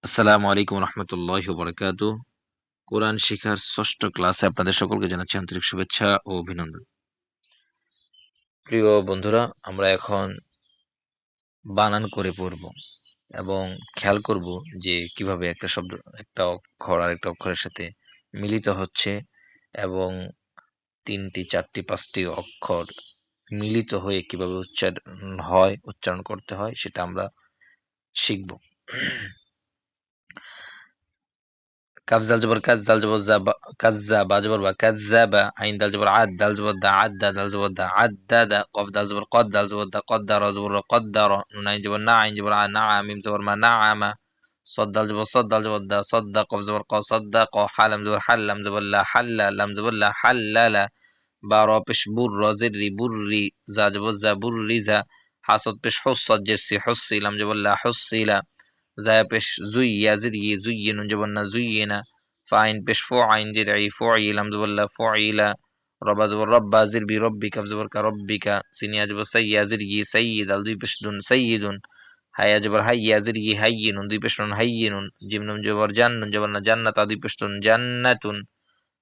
আসসালামু আলাইকুম রহমতুল্লাহি ওয়া বারাকাতুহু। কোরআন শিখার ষষ্ঠ ক্লাসে আপনাদের সকলকে জানাচ্ছি আন্তরিক শুভেচ্ছা ও অভিনন্দন। প্রিয় বন্ধুরা, আমরা এখন বানান করে পড়ব এবং খেয়াল করব যে কিভাবে একটা শব্দ, একটা অক্ষর আরেকটা অক্ষরের সাথে মিলিত হচ্ছে এবং ৩টি, ৪টি, ৫টি অক্ষর মিলিত হয়ে কিভাবে উচ্চারণ করতে হয় সেটা আমরা শিখব। কাফ জাল জবর কাজ জাল জবর জা কাজ্জা বা জবর বা কাজ্জাবা আইন দাল জবর আদ দাল জবর দা আদ্দা দাল জবর দা আদ্দাদা কফ দাল জবর কদ দাল জবর দা কদ্দার জবর র কদ্দার নুন আইন জবর না আইন জবর আ না মিম জবর মা না আমা صد দাল জবর صد দাল জবর দা صدা কফ জবর ক صدা ক হালাম জবর হাল্লাম জবর লা হাল্লা লাম জবর লা হাল্লালা বা র পেশ বুর র জিররি বুররি জা জবর জা বুররি জা হাসদ পেশ হুসদ জেসি হুসি লাম জবর লা হুসিলা زايا بيش زوي زري زين جبلنا زينا فعين بيش فعين جرعي فعيل هم زبلا فعيلا ربا زبر ربا زر بي ربك فزبر كربك سينيا جبر سيا زري سيد الدي بيش دون سيد هيا جبر هيا زري هين دي بيش دون هين جبن جبر جن جبرنا جنة دي بيش دون جنة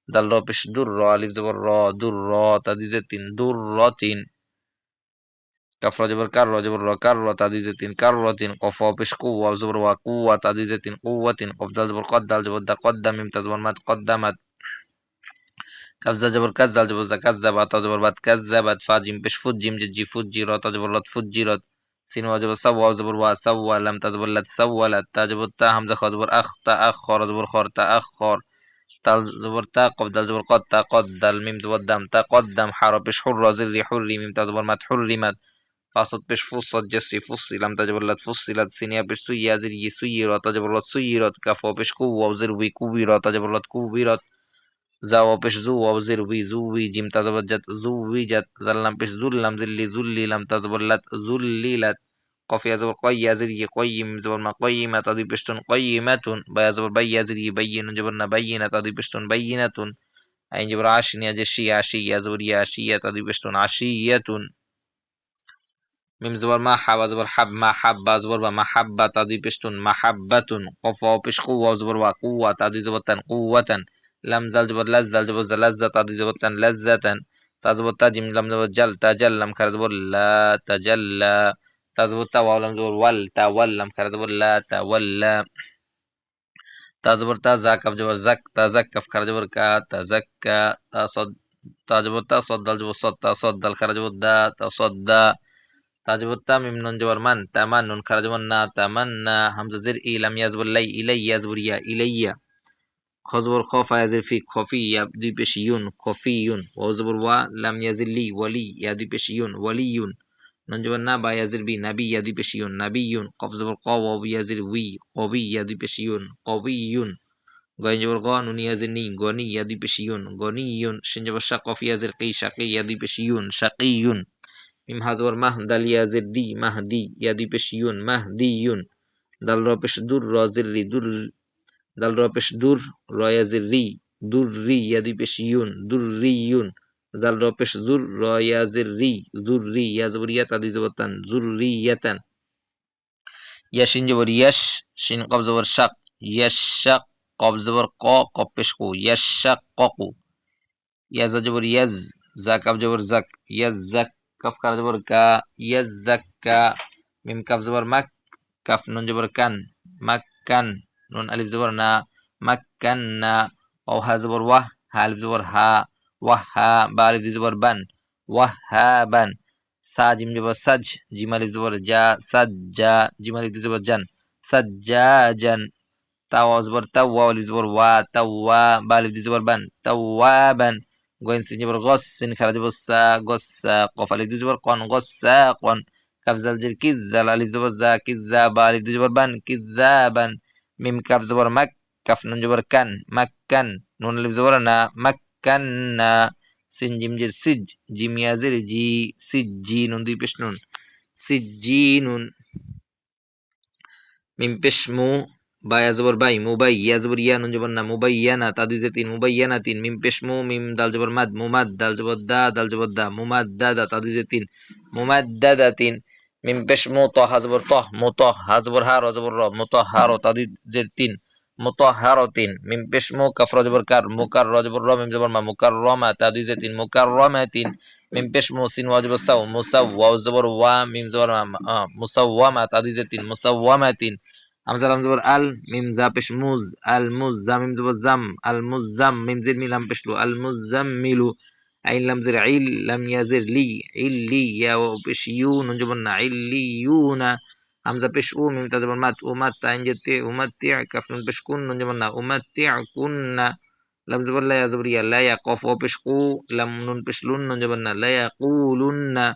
دل رو بيش در ألف زبر را در را تدي زتين در راتين كف جبر كر جبر را كر تادي زتين كرة قف بش قوة زبر وقوة تادي زتين قوة قف دال زبر قد دال جبر دا قدم ميم تزبر مات قدمت كف جبر كز جبر ز كذب تا جبر بات كذبت فا جيم بش فوت جيم جي فوت جيرا تا جبر لات فوت جيرت سين جبر سوا جبر وا سوا لم تزبر لات سولت تا جبر تا همزة خا جبر أخ تا أخر جبر خر تا أخر تا زبر تا قف دال جبر قد تا قد دال ميم زبر دم تا قدم حرب بش حر زر حري ميم تزبر مات حرمت فاصد بش فصد جسي فصي لم تجبرلت فصلت سينيا بش سويا زري سيرة تجبرلت سيرت كفو بش قوة وزروي كبيرة تجبرلت كبيرت زاو بش زو وزروي زوي جيم تزبجت زوي جت ذلم بش ذلم زلي ذلي لم تزبرلت ذللت قف يا زبر قي زري قيم زبر ما قيمة تضي بشتن قيمة بيا زبر بيا زري بين جبرنا بينة تضي بشتن بينة أين جبر عاشن يا جشي عشي يا زبر يا عشية تضي بشتن عشية ميم زبر ما حب زبر حب ما حب زبر ما حبة تادي بشتون محبة قف بش قوة زبر وقوة تادي زبر قوة لم زل زبر لزل زبر لزة تادي زبر لزة تزبر تجم لم زبر جل تجل لم خر زبر لا تجلى تزبر توا لم زبر ول تول لم خر زبر لا تولى تزبر تزا كف زبر زك تزك كف خر زبر كا تزكى تصد تزبر تصد زبر صد تصد الخر زبر دا تصدى তাজবুত্তা মিম নুন জবর মান তামান নুন খারা জবর না তামান্না হামজা জের ই লাম ইয়াজবর লাই ইলাই ইয়াজবর ইয়া ইলাইয়া খজবর খফ ইয়াজির ফি খফি ইয়া দুই পেশ ইউন খফি ইউন ওয়া জবর ওয়া লাম ইয়াজির লি ওয়ালি ইয়া দুই পেশ ইউন ওয়ালি ইউন নুন জবর না বা ইয়াজির বি নাবি ইয়া দুই পেশ ইউন নাবি ইউন কফ জবর ক ওয়া ইয়াজির উই কবি ইয়া দুই পেশ ইউন কবি ইউন গয়েন জবর গ নুন ইয়াজির নি গনি ইয়া দুই পেশ ইউন গনি ইউন শিন জবর শা কফ ইয়াজির কি শাকি ইয়া দুই পেশ ইউন শাকি ইউন মিম হাজবর মাহ দাল ইয়াজির দি মাহদি ইয়া দুই পেশ ইউন মাহদিয়ুন দাল র পেশ দুর র জির রি দুর দাল র পেশ দুর র ইয়াজির রি দুররি ইয়া দুই পেশ ইউন দুররিয়ুন জাল র পেশ জুর র ইয়াজির রি দুররি ইয়া জবর ইয়া তা দুই জবর তান জুররিয়াতান ইয়া শিন জবর ইয়াশ শিন কব জবর শাক ইয়াশাক কব জবর ক কব পেশ কু ইয়াশাক্কু ইয়া জবর ইয়াজ জা কাব জবর জাক ইয়াজাক কাফ কার জবর কা ইয়াজাক্কা মিম কাফ জবর মাক কাফ নুন জবর কান মাক্কান নুন আলিফ জবর না মাক্কান্না ওয়া হা জবর ওয়াহ হা আলিফ জবর হা ওয়াহা বা আলিফ জবর বান ওয়াহাবান সা জিম জবর সাজ জিম আলিফ জবর জা সাজ্জা জিম আলিফ জবর জান সাজ্জাজান তাওয়া জবর তাওয়া আলিফ জবর ওয়া তাওয়া বা আলিফ জবর বান তাওয়াবান গোয়েন সিন জবর গস সিন খারা জবর সা গসসা কফ আলিফ জবর কন গসসা কন কাফ জাল জির কিযাল আলিফ জবর জা কিযা বা আলিফ জবর বান কিযাবান মিম কাফ জবর মাক কাফ নুন জবর কান মাক্কান নুন আলিফ জবর না মাক্কান্না সিন জিম জির সিজ জিম ইয়া জির জি সিজ্জি নুন দুই পেশ নুন সিজ্জিনুন মিম পেশ মু বা ইয়া জবর বাই মুবাই ইয়া জবর ইয়া নুন জবর না মুবাইয়ানা তা দুই যে তিন মুবাইয়ানা তিন মিম পেশ মু মিম দাল জবর মাদ মুমাদ দাল জবর দা মুমাদ্দাদা তা দুই যে তিন মুমাদ্দাদা তিন মিম পেশ মু ত হাজবর তহ মুতহ হাজবর হা রজবর র মুতহহার তাদি জের তিন মুতহহারাতিন মিম পেশ মু কাফ রজবর কার মুকার রজবর র মিম জবর মা মুকাররমা তাদি জের তিন মুকাররমাতিন মিম পেশ মু সিন ওয়াজবর সাউ মুসাউ ওয়াও জবর ওয়া মিম জবর মা মুসাওয়ামা তাদি জের তিন মুসাওয়ামাতিন হামজা লাম জবর আল মিম জা পেশ মুজ আল মুজ জা মিম জবর জাম আল মুজাম মিম জের মিলাম পেশলু আল মুজাম্মিলু আইন লাম জের ইল লাম ইয়াজের লি ইল্লি ইয়া পেশ ইউ নুন জবর না ইল্লিয়ুনা হামজা পেশ উ মিম তা জবর মাত উমাত আইন জেতে উমাতি কাফ নুন পেশ কুন নুন জবর না উমাতিকুন্না লাম জবর লা ইয়া জবর ইয়া লা ইয়া কফ ও পেশ কু লাম নুন পেশ লুন নুন জবর না লা ইয়াকুলুন্না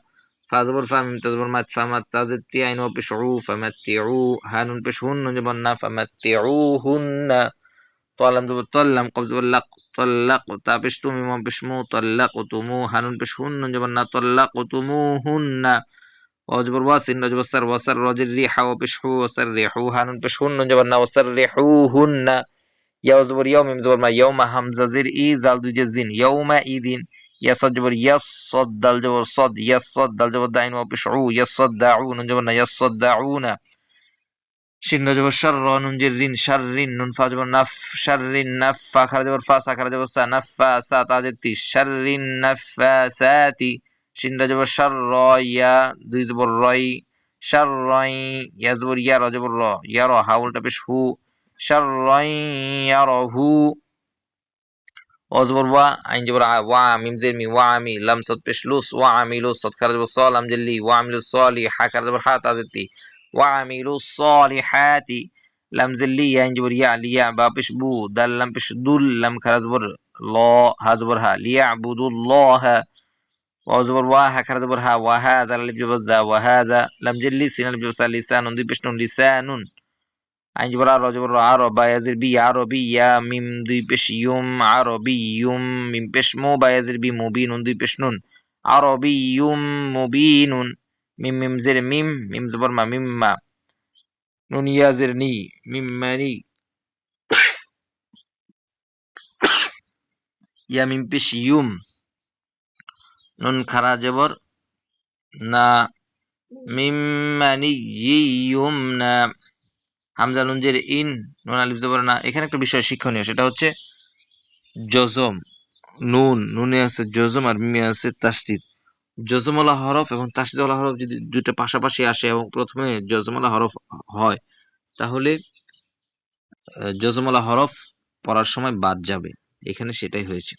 ফা জবর ফা মিম তা জবর মাত ফামাত তা জেতে আইন ও পেশ উ ফামাতিউ হা নুন পেশ হুন নুন জবর না ফামাতিউহুন্না طالم জবর তাল্লাম কফ জবর লাক তাল্লাক তা পেশ তু মিম পেশ মু তাল্লাকতুমু হানুন পেশ হুন নুন জবর না তাল্লাকতুমুহুন্না ওয়াজবর ওয়াসিন রজবর সার ওয়াসার রজের রিহা ও পেশ হু ওয়াসার রিহু হানুন পেশ হুন নুন জবর না ওয়াসার রিহুহুন্না ইয়া জবর ইয়াও মিম জবর মা ইয়াউমা হামজা জের ই জাল দুই জের জিন ইয়াউমা ইদিন ইয়া সদ জবর ইয়াস সদ দাল জবর সদ ইয়াস সদ দাল জবর দাইন ও পেশ উ ইয়াস সদ দাউ নুন জবর না ইয়াস সদ দাউনা শিন জবর শার র নুন জের রিন শাররিন নুন ফা জবর নাফ শাররিন নাফা খারা জবর ফা সা খারা জবর সা নাফা সা তা জের তি শাররিন নাফাসাতি শিন জবর শার র ইয়া দুই জবর রই শার রই ইয়া জবর ইয়া র জবর র ইয়া র হা উল্টা পেশ হু শার রই ইয়া র হু অজবর ওয়া আইন জবর ওয়া মিম জের মি ওয়া আমি লাম সদ পেশ লুস ওয়া আমিলু সদ খারা জবর সল লাম জের লি ওয়া আমিলু সলি হা খারা জবর হা তা জের তি وعملوا الصالحات لم زلي ينجبر يا ليا بابش بو دل لم بش دل لم خرزبر لا هزبرها ليعبدوا الله وزبر واها خرزبرها وهذا اللي بجبر ذا وهذا لم جلي سين اللي بجبر لسان دي بشنون لسان أنجبر رجبر عرب يزر بي عربي يا ميم دي بش يوم عربي يوم ميم بش مو بيزر بي مبين دي بشنون عربي مبين ميم ميم زر ميم ميم زبر ما ميم ما নুন ইয়াজের নি মিম্মানি ইয়া মিম পেশ ইউম নুন খারা জবর না মিম্মানি ইয়ুম না হামজা নুন জের ইন নুন আলিফ জবর না এখানে একটা বিষয় শিক্ষণীয় সেটা হচ্ছে জজম নুনে আছে জজম আর মিমে আছে তাসদিদ জজমওয়ালা হরফ এবং তাসদিদওয়ালা হরফ যদি দুটো পাশাপাশি আসে এবং প্রথমে জজমওয়ালা হরফ হয় তাহলে জজমওয়ালা হরফ পড়ার সময় বাদ যাবে এখানে সেটাই হয়েছে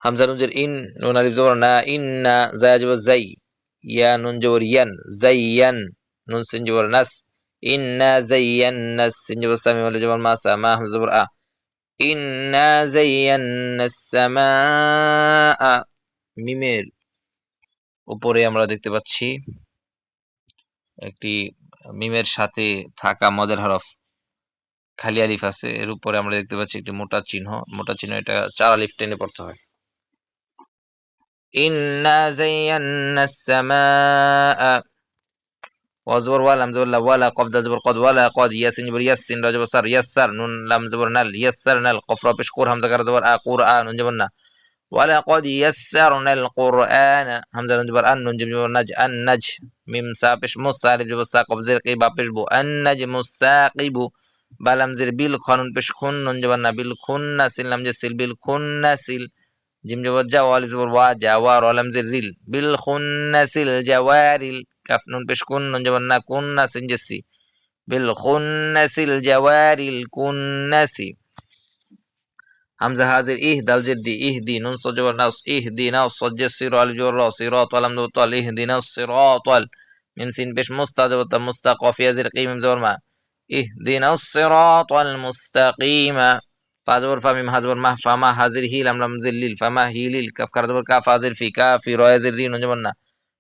হামজা নুন জের ইন নুন আলিফ জবর না ইন্না জায়া জবর জাই ইয়া নুন জবর ইয়ান জাইয়ান নুন সিন জবর নাস ইন্না জাইয়ান্নাস সিন জবর সামি ওয়ালিফ জবর মা সা মা হামজা জবর আ ইন্না জাইয়ান্নাস সামাআ মিমের উপরে আমরা দেখতে পাচ্ছি একটি মিমের সাথে থাকা মদের হরফ খালি আলিফ আছে এর উপরে আমরা দেখতে পাচ্ছি একটি মোটা চিহ্ন এটা 4 আলিফ টেনে পড়তে হয় إنا زينا السماء وزبر ولم زبر ولا قف زبر قد ولا قد ياسين جبر ياسين رجب صار يسر نون لم زبر نل يسرنا القفر بشكور همزة كرد زبر قرآن نون جبرنا ولا قد يسرنا القرآن همزة نون جبر أن نون جبر نج النج ميم سابش مصارف جبر ساقب زر قيبا بشبو النجم الساقب بلم زر بالخون بشخون نون جبرنا بالخون نسل لم جسل بالخون نسل জিম জবর যা ওয়াল জবর ওয়া জাওয়া রলাম জির রিল বিল খুন্নাসিল জাওয়ারিল কাফ নুন পেশ কুন নুন জবর না কুন্নাসিন জেসি বিল খুন্নাসিল জাওয়ারিল কুন্নাসি হামজা হাজির ইহ দাল জিদ্দি ইহদি নুন সজবর নাস ইহদি নাস সজ্জে সিরাল জবর রা সিরাত ওয়ালাম জবর তাল ইহদিনা সিরাতাল মিম সিন পেশ মুস্তাজবত মুস্তাকাফ ইয়াজির কিম জবর মা ইহদিনা সিরাতাল মুস্তাকিমা فازبر فميم هازبر مه فما هازر هي لم لم زليل فما هيليل كف كرزبر كاف هازر في كافي رايزر رين نجمنا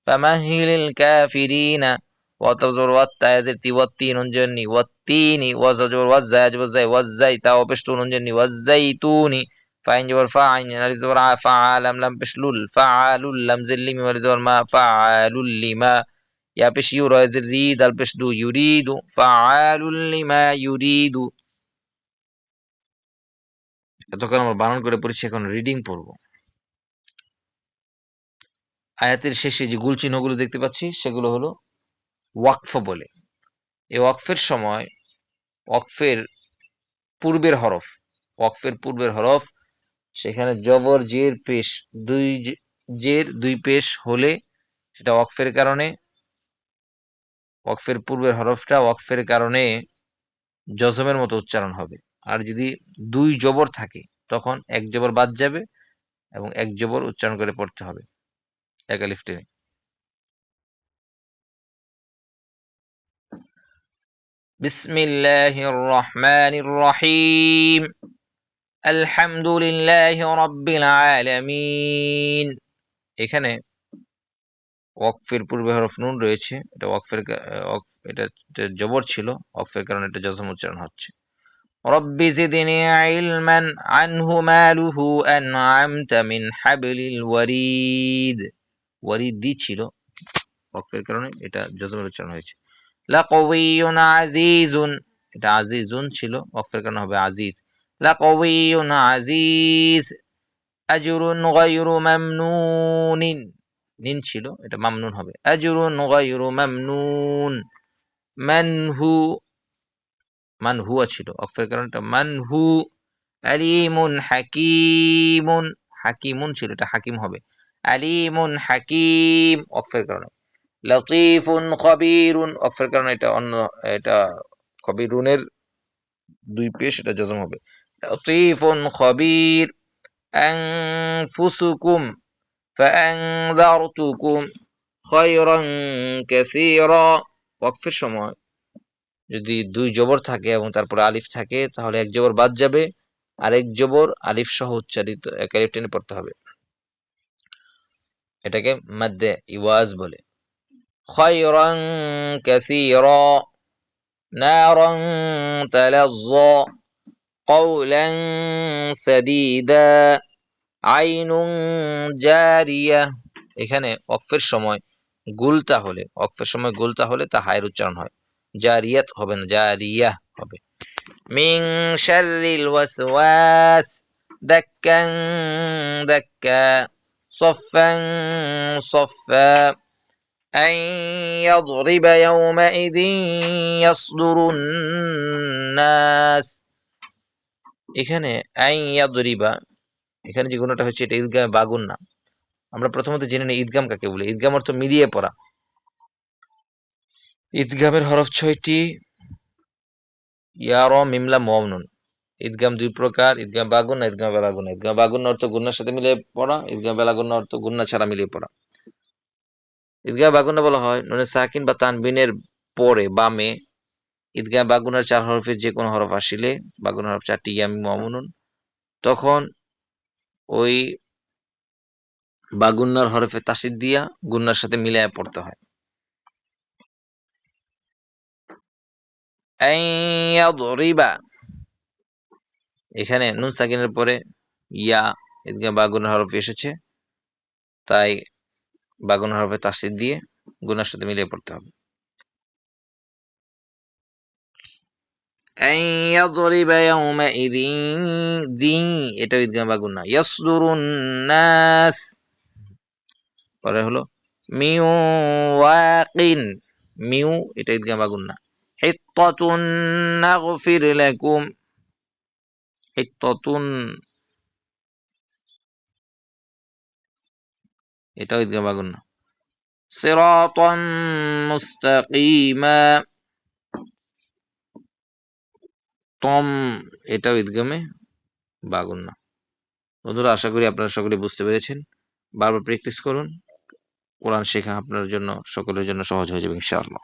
فما هيل الكافرين وتزبر وتا يزر تي والتين نجني والتيني وزجبر وزاجبر زي والزي تاو بشتون نجني والزيتوني فاين جبر فاعين نزبر فعال لم بشلول فعال لم زلمي ولزبر ما فعال لما يا بشيو رايزر ريد البشدو يريد فعال لما يريد এতক্ষণ আমরা বানান করে পড়েছি এখন রিডিং পড়ব আয়াতের শেষে যে গুল চিহ্নগুলো দেখতে পাচ্ছি সেগুলো হলো ওয়াকফ বলে। এই ওয়াকফের সময় ওয়াকফের পূর্বের হরফ সেখানে জবর জের পেশ দুই পেশ হলে সেটা ওয়াকফের কারণে, ওয়াকফের পূর্বের হরফটা ওয়াকফের কারণে জজমের মতো উচ্চারণ হবে। আর যদি দুই জবর থাকে তখন এক জবর বাদ যাবে এবং এক জবর উচ্চারণ করে পড়তে হবে এক আলিফ টেনে। বিসমিল্লাহির রহমানির রহিম আলহামদুলিল্লাহি রাব্বিল আলামিন। এখানে ওয়াকফের পূর্বে হরফ নুন রয়েছে, এটা এটা জবর ছিল, ওয়াকফের কারণে এটা জজম উচ্চারণ হচ্ছে। রব্বি জিদনি ইলমান আনহু মালুহু আনআমতা মিন হাবলিল ওয়ারিদ। ওয়ারিদি ছিল, ওয়াকফের কারণে এটা জজমের উচ্চারণ হয়েছে। লাকাওয়িয়ুন আজিজুন, এটা আজিজুন ছিল, ওয়াকফের কারণে হবে আজিজ। লাকাওয়িয়ুন আজিজ। আজরুন গায়রু মামনুনিন, নিন ছিল, এটা মামনুন হবে। আজরুন গায়রু মামনুন। মানহুয়া ছিল, ওয়াকফের কারণে এটা মানহু। আলিমুন হাকিমুন, হাকিমুন ছিল, এটা হাকিম হবে। আলিমুন হাকিম, ওয়াকফের কারণে। লতিফুন খবীরুন, ওয়াকফের কারণে এটা খবীরুনের দুই পেশ, এটা জজম হবে। লতিফুন খবীর। আনফুসুকুম ফাআনযারতুকুম খায়রান কাসীরা। ওয়াকফের সময় যদি দুই জবর থাকে এবং তারপরে আলিফ থাকে তাহলে এক জবর বাদ যাবে আর এক জবর আলিফ সহ উচ্চারিত এক আলিফ টেনে পড়তে হবে। এটাকে মাদ্দে ইওয়াজ বলে। খায়রান কাসীরা। নারান তালাজ্জা। কওলান সাদীদা। আইনুন জারিয়া। এখানে ওয়াকফের সময় গুলতা হলে তা হায়ের উচ্চারণ হয়, জারিয়াত হবে না, জারিয়া হবে। মিন শাররিল ওয়াসওয়াস দাক্কান দাক্কা। সফফান সফফা। আন ইয়াদরিবা ইয়াওমাইযিন ইয়াসদুরুন নাস। এখানে আন ইয়াদরিবা, এখানে যে গুণটা হচ্ছে এটা ঈদগামে বাগুন না। আমরা প্রথমত জেনে নিই ঈদগাম কাকে বলে। ঈদগাম অর্থ মিলিয়ে পড়া। ঈদগামের হরফ ৬টি, ইয়া র মিম লাম ওয়াও নুন। ঈদগাম দুই প্রকার, ঈদগাম বাগুন, ঈদগাম বেলাগুন্না। ঈদগাম বাগুন অর্থ গুন্নার সাথে মিলিয়ে পড়া, ঈদগাম বেলাগুন্না অর্থ গুন্না ছাড়া মিলিয়ে পড়া। ঈদগাম বাগুন্না বলা হয় নুনে সাকিন বা তানবিনের পরে বামে ঈদগাম বাগুনার ৪ হরফের যে কোনো হরফ আসিলে, বাগুনার হরফ ৪টি, ইয়া মিম ওয়াও নুন, তখন ওই বাগুন্নার হরফে তাসদিদ দিয়া গুন্নার সাথে মিলায়া পড়তে হয়। আন ইয়াদরিবা, এখানে নুন সাকিনের পরে ইয়া ঈদগাম বাগুনার হরফ এসেছে, তাই বাগুনার হরফে তাসদিদ দিয়ে গুনার সাথে মিলিয়ে পড়তে হবে। আন ইয়াদরিবা ইয়াওমাইযিন, যিন এটা ঈদগাম বাগুন্না। ইয়াসদুরুন নাস, পরে হলো মিউ ওয়াকিন, মিউ এটা ঈদগাম বাগুন্না। হিত্তাতুন নাগফির লাকুম। হিত্তাতুন এটাও ঈদগাম বাগুন্না। সিরাতাম মুস্তাকিমা। তম এটাও ঈদগামে বাগুন্না। বন্ধুরা, আশা করি আপনারা সকলে বুঝতে পেরেছেন। বারবার প্র্যাকটিস করুন, কোরআন শেখা আপনার জন্য সকলের জন্য সহজ হয়ে যাবে ইনশাআল্লাহ।